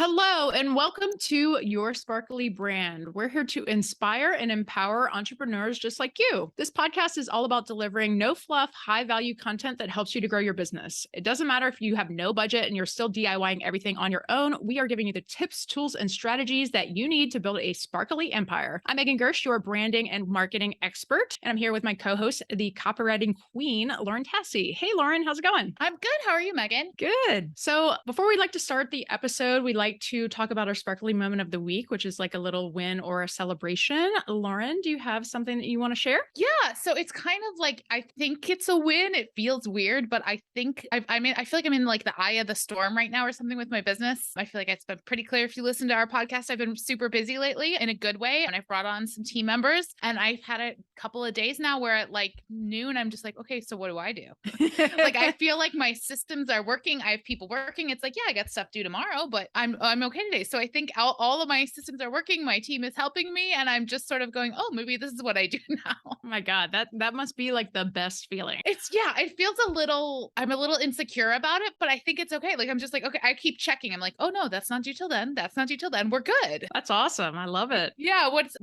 Hello, and welcome to Your Sparkly Brand. We're here to inspire and empower entrepreneurs just like you. This podcast is all about delivering no fluff, high value content that helps you to grow your business. It doesn't matter if you have no budget and you're still DIYing everything on your own. We are giving you the tips, tools, and strategies that you need to build a sparkly empire. I'm Megan Gersh, your branding and marketing expert, and I'm here with my co-host, the copywriting queen, Lauren Tassi. Hey, Lauren, how's it going? I'm good. How are you, Megan? Good. So before we like to start the episode, we like to talk about our sparkly moment of the week, which is like a little win or a celebration. Lauren, do you have something that you want to share? Yeah. So it's kind of like, I think it's a win. It feels weird, but I think I feel like I'm in like the eye of the storm right now or something with my business. I feel like it's been pretty clear. If you listen to our podcast, I've been super busy lately in a good way. And I've brought on some team members and I've had a couple of days now where at like noon, I'm just like, okay, so what do I do? Like, I feel like my systems are working. I have people working. It's like, yeah, I got stuff due tomorrow, but I'm okay today. So I think all of my systems are working. My team is helping me. And I'm just sort of going, oh, maybe this is what I do now. Oh my God, that must be like the best feeling. It feels I'm a little insecure about it, but I think it's okay. Like, I'm just like, okay, I keep checking. I'm like, oh no, that's not due till then. That's not due till then. We're good. That's awesome. I love it. Yeah. What's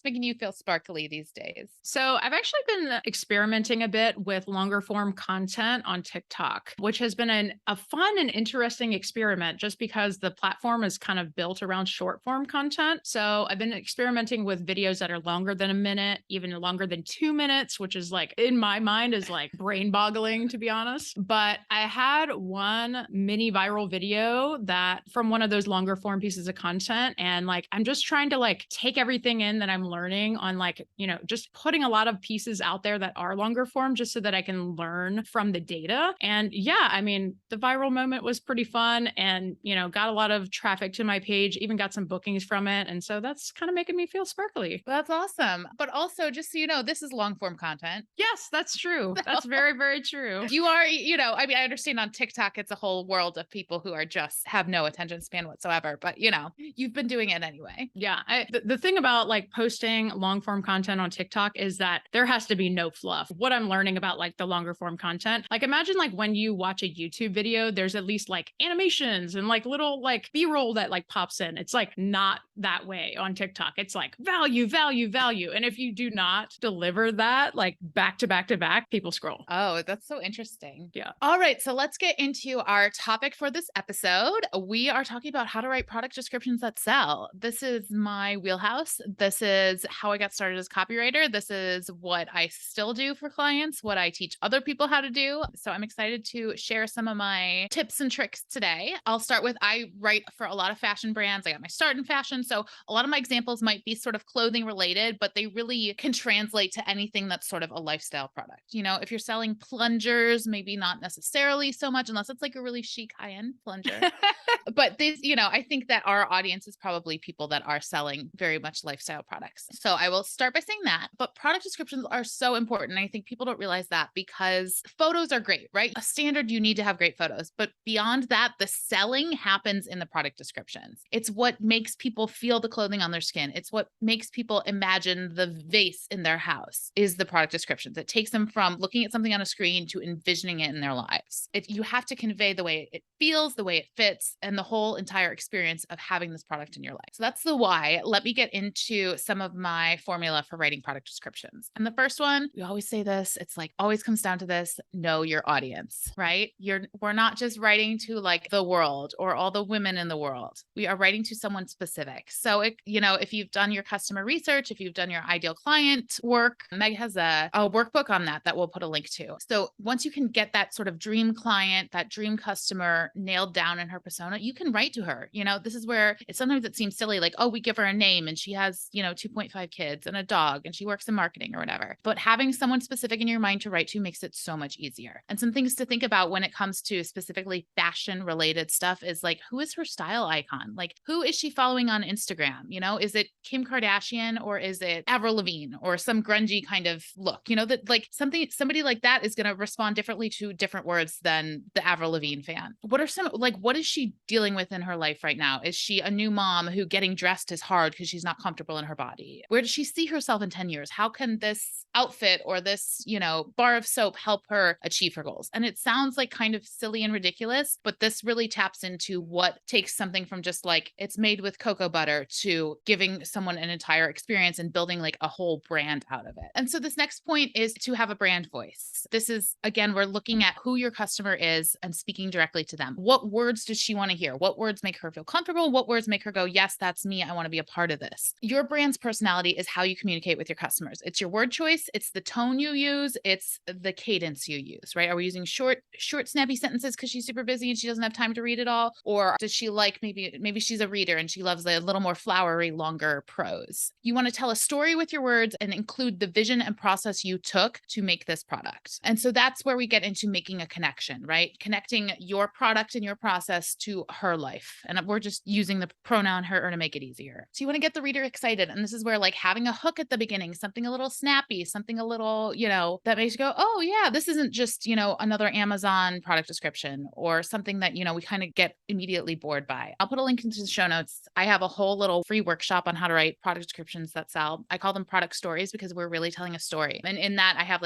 making you feel sparkly these days? So I've actually been experimenting a bit with longer form content on TikTok, which has been a fun and interesting experiment just because the platform is kind of built around short form content. So I've been experimenting with videos that are longer than a minute, even longer than 2 minutes, which is like in my mind is like brain boggling, to be honest. But I had one mini viral video that from one of those longer form pieces of content. And like, I'm just trying to like take everything in that I'm learning on like, just putting a lot of pieces out there that are longer form just so that I can learn from the data. And yeah, I mean, the viral moment was pretty fun and, got a lot of traffic to my page, even got some bookings from it. And so that's kind of making me feel sparkly. That's awesome. But also, just so you know, this is long form content. Yes, that's true. That's very, very true. You are, I understand on TikTok, it's a whole world of people who are just have no attention span whatsoever, but you've been doing it anyway. Yeah. The thing about like posting long form content on TikTok is that there has to be no fluff. What I'm learning about like the longer form content, like imagine like when you watch a YouTube video, there's at least like animations and like little like B-roll that like pops in. It's like not that way on TikTok. It's like value, value, value. And if you do not deliver that like back to back to back, people scroll. Oh, that's so interesting. Yeah. All right. So let's get into our topic for this episode. We are talking about how to write product descriptions that sell. This is my wheelhouse. This is how I got started as a copywriter. This is what I still do for clients, what I teach other people how to do. So I'm excited to share some of my tips and tricks today. I'll start with, I write for a lot of fashion brands. I got my start in fashion. So a lot of my examples might be sort of clothing related, but they really can translate to anything that's sort of a lifestyle product. If you're selling plungers, maybe not necessarily so much, unless it's like a really chic high-end plunger. But this, I think that our audience is probably people that are selling very much lifestyle products. So I will start by saying that. But product descriptions are so important. I think people don't realize that because photos are great, right? A standard, you need to have great photos. But beyond that, the selling happens in the product descriptions. It's what makes people feel the clothing on their skin. It's what makes people imagine the vase in their house is the product descriptions. It takes them from looking at something on a screen to envisioning it in their lives. You have to convey the way it feels, the way it fits, and the whole entire experience of having this product in your life. So that's the why. Let me get into some of my formula for writing product descriptions. And the first one, we always say this, it's like always comes down to this, know your audience, right? We're not just writing to like the world or all the women in the world. We are writing to someone specific. So if you've done your customer research, if you've done your ideal client work, Meg has a workbook on that we'll put a link to. So once you can get that sort of dream client, that dream customer nailed down in her persona, you can write to her. This is where sometimes it seems silly, like, oh, we give her a name and she has, 2.5 kids and a dog and she works in marketing or whatever. But having someone specific in your mind to write to makes it so much easier. And some things to think about when it comes to specifically fashion related stuff is like, who is her style icon? Like, who is she following on Instagram? Instagram? Is it Kim Kardashian or is it Avril Lavigne or some grungy kind of look? That like somebody like that is going to respond differently to different words than the Avril Lavigne fan. What is she dealing with in her life right now? Is she a new mom who getting dressed is hard because she's not comfortable in her body? Where does she see herself in 10 years? How can this outfit or this, bar of soap help her achieve her goals? And it sounds like kind of silly and ridiculous, but this really taps into what takes something from just like it's made with cocoa butter to giving someone an entire experience and building like a whole brand out of it. And so this next point is to have a brand voice. This is, again, we're looking at who your customer is and speaking directly to them. What words does she want to hear? What words make her feel comfortable? What words make her go, yes, that's me. I want to be a part of this. Your brand's personality is how you communicate with your customers. It's your word choice. It's the tone you use. It's the cadence you use, right? Are we using short, snappy sentences because she's super busy and she doesn't have time to read it all? Or does she like maybe she's a reader and she loves a little more flowery, longer prose? You want to tell a story with your words and include the vision and process you took to make this product. And so that's where we get into making a connection, right? Connecting your product and your process to her life. And we're just using the pronoun her to make it easier. So you want to get the reader excited. And this is where like having a hook at the beginning, something a little snappy, something a little, that makes you go, oh yeah, this isn't just, another Amazon product description or something that, we kind of get immediately bored by. I'll put a link into the show notes. I have a whole little free workshop on how to write product descriptions that sell. I call them product stories because we're really telling a story. And in that I have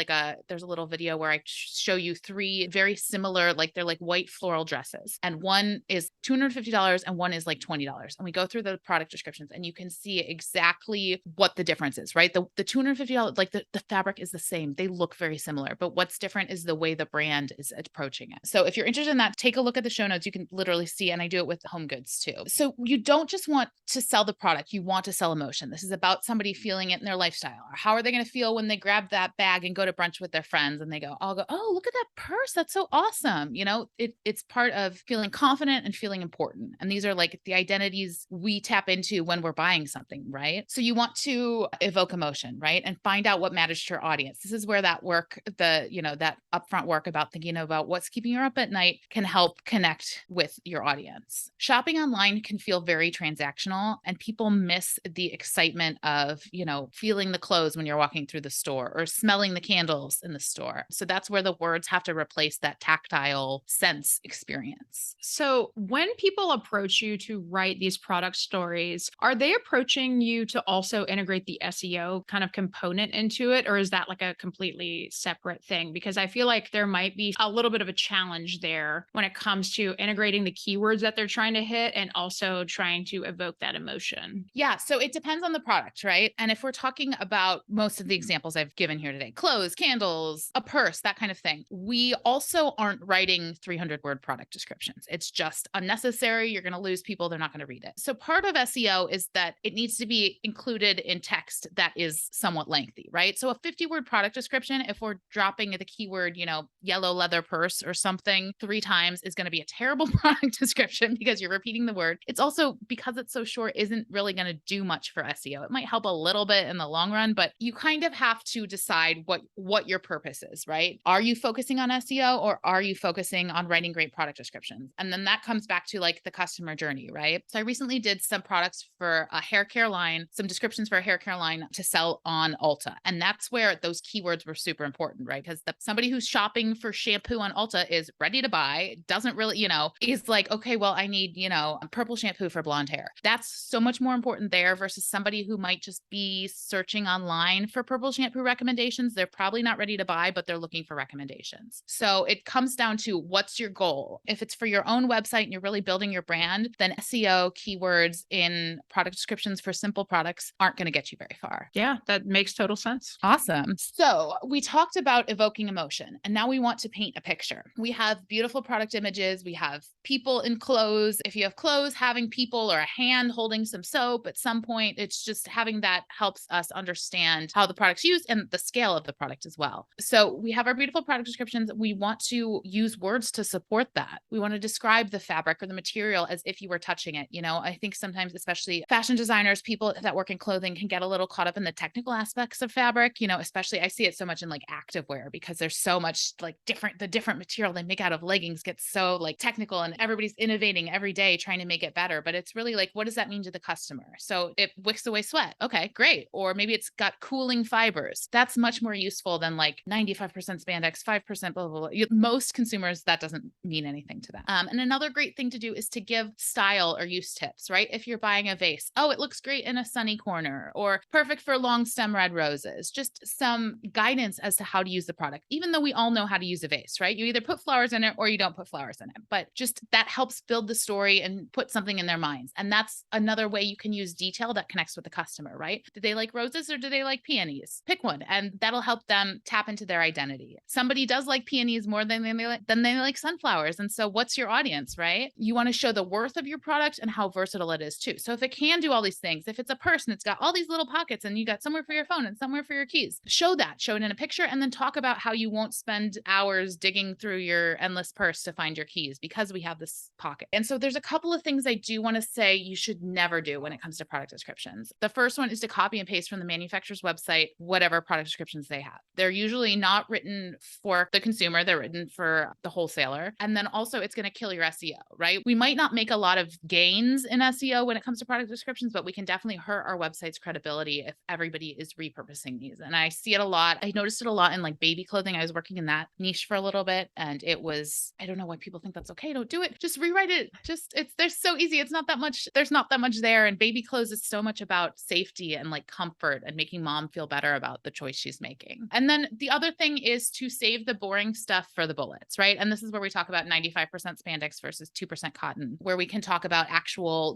there's a little video where I show you 3 very similar, like they're like white floral dresses. And one is $250 and one is like $20. And we go through the product descriptions and you can see exactly what the difference is, right? The $250, like the fabric is the same. They look very similar, but what's different is the way the brand is approaching it. So if you're interested in that, take a look at the show notes. You can literally see, and I do it with home goods too. So you don't just want to sell the product. You want to sell emotion. This is about somebody feeling it in their lifestyle. Or how are they going to feel when they grab that bag and go to brunch with their friends and I'll go, oh, look at that purse. That's so awesome. It's part of feeling confident and feeling important. And these are like the identities we tap into when we're buying something, right? So you want to evoke emotion, right? And find out what matters to your audience. This is where that work, that upfront work about thinking about what's keeping you up at night can help connect with your audience. Shopping online can feel very transactional and people miss the excitement of, feeling the clothes when you're walking through the store or smelling the candles in the store. So that's where the words have to replace that tactile sense experience. So when people approach you to write these product stories, are they approaching you to also integrate the SEO kind of component into it? Or is that like a completely separate thing? Because I feel like there might be a little bit of a challenge there when it comes to integrating the keywords that they're trying to hit and also trying to evoke that emotion. Yeah. So it depends on the product, right? And if we're talking about most of the examples I've given here today, clothes, candles, a purse, that kind of thing, we also aren't writing 300-word product descriptions. It's just unnecessary. You're going to lose people. They're not going to read it. So part of SEO is that it needs to be included in text that is somewhat lengthy, right? So a 50-word product description, if we're dropping the keyword, yellow leather purse or something 3 times, is going to be a terrible product description because you're repeating the word. It's also, because it's so short, isn't really going to do much for SEO. It might help a little bit in the long run, but you kind of have to decide what your purpose is, right? Are you focusing on SEO or are you focusing on writing great product descriptions? And then that comes back to like the customer journey, right? So I recently did some products for a hair care line, some descriptions for a hair care line to sell on Ulta. And that's where those keywords were super important, right? Because somebody who's shopping for shampoo on Ulta is ready to buy, doesn't really, is like, okay, well, I need, purple shampoo for blonde hair. That's so much more important there versus somebody who might just be searching online for purple shampoo recommendations. They're probably not ready to buy, but they're looking for recommendations. So it comes down to what's your goal. If it's for your own website and you're really building your brand, then SEO keywords in product descriptions for simple products aren't going to get you very far. Yeah, that makes total sense. Awesome. So we talked about evoking emotion, and now we want to paint a picture. We have beautiful product images. We have people in clothes. If you have clothes, having people or a hand holding some soap at some point, it's just having that helps us understand how the product's used and the scale of the product as well. So we have our beautiful product descriptions. We want to use words to support that. We want to describe the fabric or the material as if you were touching it. I think sometimes, especially fashion designers, people that work in clothing can get a little caught up in the technical aspects of fabric, especially I see it so much in like activewear because there's so much like the different material they make out of leggings gets so like technical and everybody's innovating every day trying to make it better. But it's really like, what does that mean to the customer? So it wicks away sweat. Okay, great. Or maybe it's got cooling fibers. That's much more useful than like 95% spandex, 5% blah, blah, blah. Most consumers, that doesn't mean anything to them. And another great thing to do is to give style or use tips, right? If you're buying a vase, oh, it looks great in a sunny corner, or perfect for long stem red roses. Just some guidance as to how to use the product, even though we all know how to use a vase, right? You either put flowers in it or you don't put flowers in it, but just that helps build the story and put something in their minds. And that's another way you can use detail that connects with the customer, right? Do they like roses or do they like peonies? Pick one, and that'll help them tap into their identity. Somebody does like peonies more than they like sunflowers. And so what's your audience, right? You want to show the worth of your product and how versatile it is too. So if it can do all these things, if it's a purse and it's got all these little pockets and you got somewhere for your phone and somewhere for your keys, show it in a picture, and then talk about how you won't spend hours digging through your endless purse to find your keys because we have this pocket. And so there's a couple of things I do want to say you should never do when it comes to product descriptions. The first one is to copy and paste from the manufacturer's website whatever product descriptions they have. They're usually not written for the consumer, they're written for the wholesaler. And then also it's going to kill your SEO, right? We might not make a lot of gains in SEO when it comes to product descriptions, but we can definitely hurt our website's credibility if everybody is repurposing these. And I see it a lot. I noticed it a lot in like baby clothing. I was working in that niche for a little bit, and it was, I don't know why people think that's okay. Don't do it. Just rewrite it. They're so easy. It's not that much. There's not that much there. And baby clothes is so much about safety and like comfort and making mom feel better about the choice she's making. And then the other thing is to save the boring stuff for the bullets, right? And this is where we talk about 95% spandex versus 2% cotton, where we can talk about actual,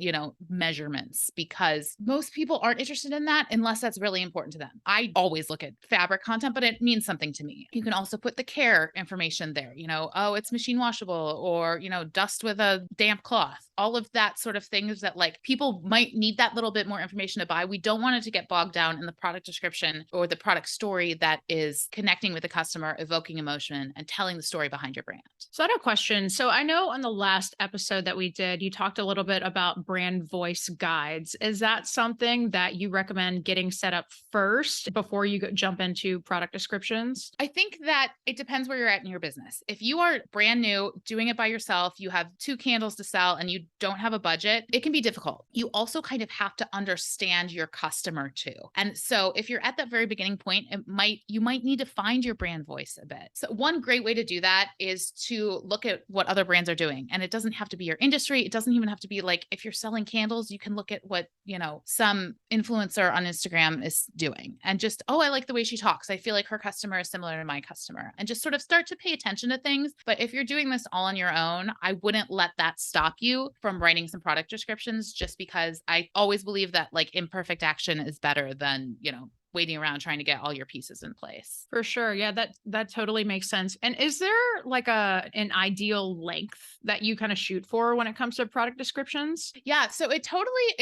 measurements, because most people aren't interested in that unless that's really important to them. I always look at fabric content, but it means something to me. You can also put the care information there, oh, it's machine washable, or, dust with a damp cloth, all of that sort of things that like people might need that little bit more information to buy. We don't want it to get bogged down in the product description or the product story that is connecting with the customer, evoking emotion, and telling the story behind your brand. So I had a question. So I know on the last episode that we did, you talked a little bit about brand voice guides. Is that something that you recommend getting set up first before you jump into product descriptions? I think that it depends where you're at in your business. If you are brand new, doing it by yourself, you have 2 candles to sell and you don't have a budget, it can be difficult. You also kind of have to understand your customer too. And so if you're at that very beginning point, you might need to find your brand voice a bit. So one great way to do that is to look at what other brands are doing. And it doesn't have to be your industry. It doesn't even have to be like, if you're selling candles, you can look at what, some influencer on Instagram is doing and just, oh, I like the way she talks. I feel like her customer is similar to my customer, and just sort of start to pay attention to things. But if you're doing this all on your own, I wouldn't let that stop you from writing some product descriptions, just because I always believe that like imperfect action is better than, waiting around trying to get all your pieces in place. For sure. Yeah, that totally makes sense. And is there like an ideal length that you kind of shoot for when it comes to product descriptions? Yeah, so it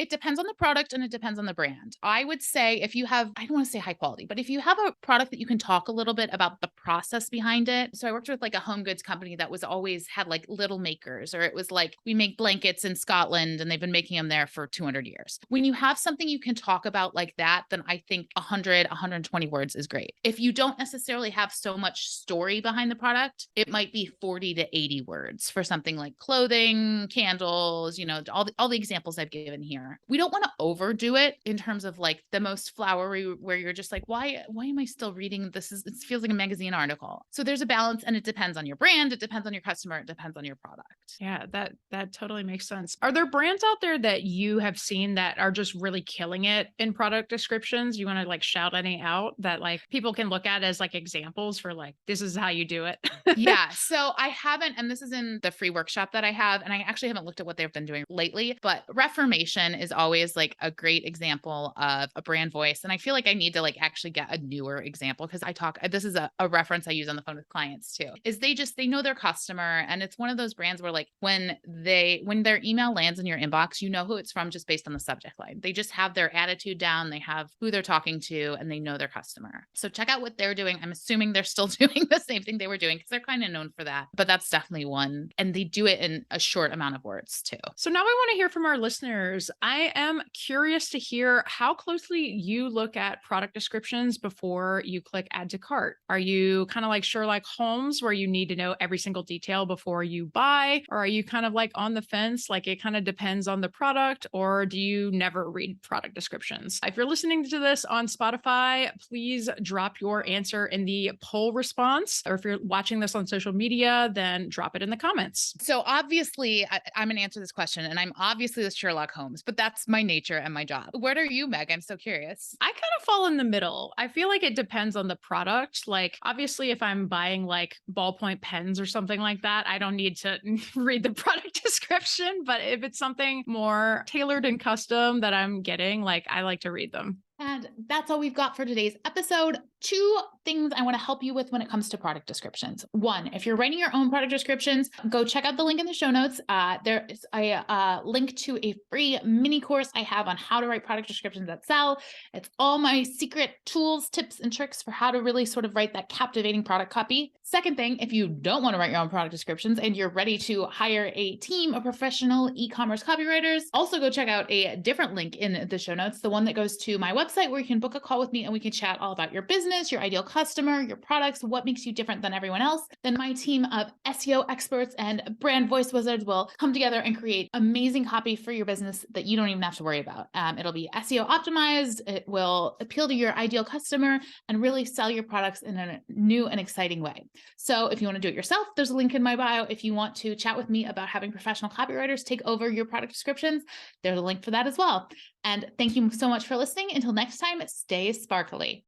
depends on the product and it depends on the brand. I would say if you have, I don't want to say high quality, but if you have a product that you can talk a little bit about the process behind it. So I worked with like a home goods company that was always had like little makers, or it was like, we make blankets in Scotland and they've been making them there for 200 years. When you have something you can talk about like that, then I think 120 words is great. If you don't necessarily have so much story behind the product, it might be 40 to 80 words for something like clothing, candles, all the examples I've given here. We don't want to overdo it in terms of like the most flowery, where you're just like, why am I still reading this? It feels like a magazine article. So there's a balance, and it depends on your brand, it depends on your customer, it depends on your product. Yeah, that totally makes sense. Are there brands out there that you have seen that are just really killing it in product descriptions? You want to like shout any out that like people can look at as like examples for like, this is how you do it? Yeah. So I haven't, and this is in the free workshop that I have, and I actually haven't looked at what they've been doing lately, but Reformation is always like a great example of a brand voice. And I feel like I need to like actually get a newer example, because this is a reference I use on the phone with clients too, is they know their customer. And it's one of those brands where like when their email lands in your inbox, you know who it's from just based on the subject line. They just have their attitude down. They have who they're talking to, and they know their customer. So check out what they're doing. I'm assuming they're still doing the same thing they were doing, because they're kind of known for that, but that's definitely one. And they do it in a short amount of words too. So now I want to hear from our listeners. I am curious to hear how closely you look at product descriptions before you click add to cart. Are you you kind of like Sherlock Holmes, where you need to know every single detail before you buy? Or are you kind of like on the fence, like it kind of depends on the product? Or do you never read product descriptions? If you're listening to this on Spotify, please drop your answer in the poll response. Or if you're watching this on social media, then drop it in the comments. So obviously, I'm going to answer this question, and I'm obviously the Sherlock Holmes, but that's my nature and my job. Where are you, Meg? I'm so curious. I kind of fall in the middle. I feel like it depends on the product. Like, obviously, if I'm buying like ballpoint pens or something like that, I don't need to read the product description. But if it's something more tailored and custom that I'm getting, like, I like to read them. And that's all we've got for today's episode. 2 things I want to help you with when it comes to product descriptions. 1, if you're writing your own product descriptions, go check out the link in the show notes. There is a link to a free mini course I have on how to write product descriptions that sell. It's all my secret tools, tips, and tricks for how to really sort of write that captivating product copy. Second thing, if you don't want to write your own product descriptions and you're ready to hire a team of professional e-commerce copywriters, also go check out a different link in the show notes, the one that goes to my website, where you can book a call with me and we can chat all about your business, your ideal customer, your products, what makes you different than everyone else. Then my team of SEO experts and brand voice wizards will come together and create amazing copy for your business that you don't even have to worry about. It'll be SEO optimized. It will appeal to your ideal customer and really sell your products in a new and exciting way. So if you want to do it yourself, there's a link in my bio. If you want to chat with me about having professional copywriters take over your product descriptions, there's a link for that as well. And thank you so much for listening. Until next time, stay sparkly.